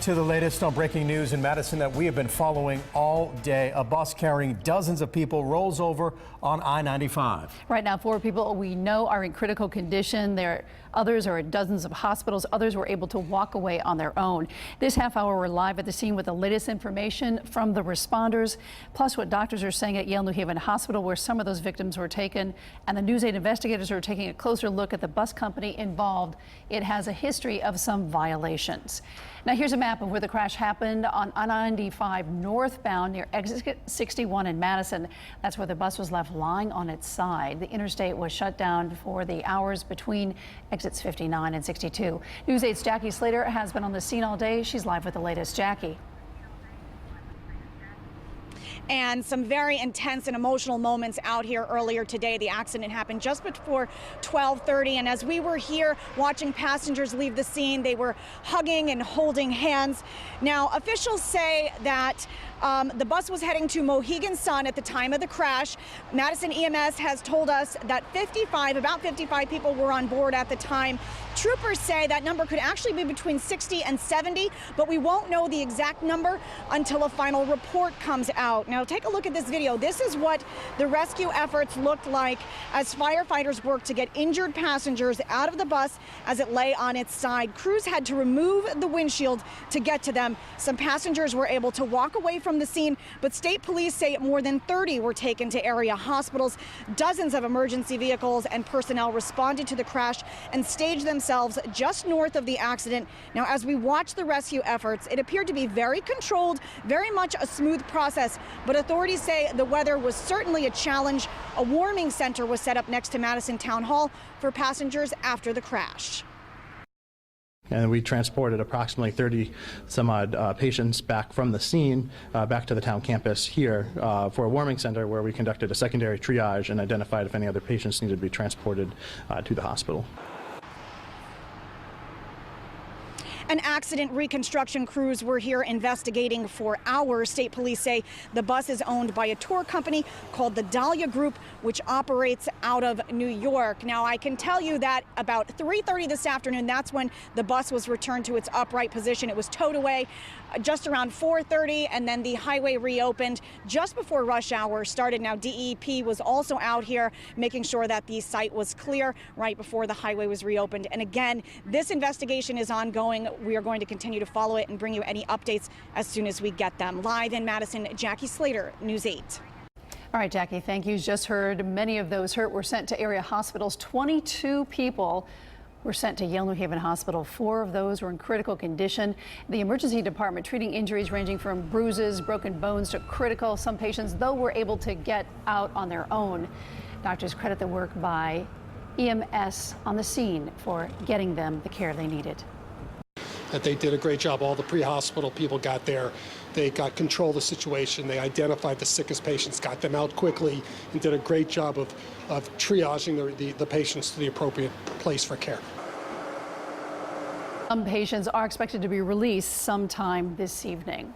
To the latest on breaking news in Madison that we have been following all day. A bus carrying dozens of people rolls over on I-95. Right now, 4 people we know are in critical condition. Others are at dozens of hospitals. Others were able to walk away on their own. This half hour, we're live at the scene with the latest information from the responders, plus what doctors are saying at Yale New Haven Hospital, where some of those victims were taken. And the News 8 investigators are taking a closer look at the bus company involved. It has a history of some violations. Now, here's a map of where the crash happened on I-95 northbound near exit 61 in Madison. That's where the bus was left lying on its side. The interstate was shut down for the hours between exits 59 and 62. News 8's Jackie Slater has been on the scene all day. She's live with the latest. Jackie. And some very intense and emotional moments out here earlier today. The accident happened just before 12:30, and as we were here watching passengers leave the scene, they were hugging and holding hands. Now, officials say that the bus was heading to Mohegan Sun at the time of the crash. Madison EMS has told us that about 55 people were on board at the time. Troopers say that number could actually be between 60 and 70, but we won't know the exact number until a final report comes out. Now, take a look at this video. This is what the rescue efforts looked like as firefighters worked to get injured passengers out of the bus as it lay on its side. Crews had to remove the windshield to get to them. Some passengers were able to walk away from the scene, but state police say more than 30 were taken to area hospitals. Dozens of emergency vehicles and personnel responded to the crash and staged themselves just north of the accident. Now, as we watch the rescue efforts, it appeared to be very controlled, very much a smooth process, but authorities say the weather was certainly a challenge. A warming center was set up next to Madison Town Hall for passengers after the crash. And we transported approximately 30 some odd patients back from the scene back to the town campus here for a warming center, where we conducted a secondary triage and identified if any other patients needed to be transported to the hospital. And accident reconstruction crews were here investigating for hours. State police say the bus is owned by a tour company called the Dahlia Group, which operates out of New York. Now, I can tell you that about 3:30 this afternoon, that's when the bus was returned to its upright position. It was towed away just around 4:30, and then the highway reopened just before rush hour started. Now, DEP was also out here making sure that the site was clear right before the highway was reopened. And again, this investigation is ongoing. We are going to continue to follow it and bring you any updates as soon as we get them. Live in Madison, Jackie Slater, News 8. All right, Jackie, thank you. Just heard many of those hurt were sent to area hospitals. 22 people were sent to Yale New Haven Hospital. 4 of those were in critical condition. The emergency department treating injuries ranging from bruises, broken bones to critical. Some patients, though, were able to get out on their own. Doctors credit the work by EMS on the scene for getting them the care they needed. That they did a great job. All the pre-hospital people got there. They got control of the situation. They identified the sickest patients, got them out quickly, and did a great job of triaging the patients to the appropriate place for care. Some patients are expected to be released sometime this evening.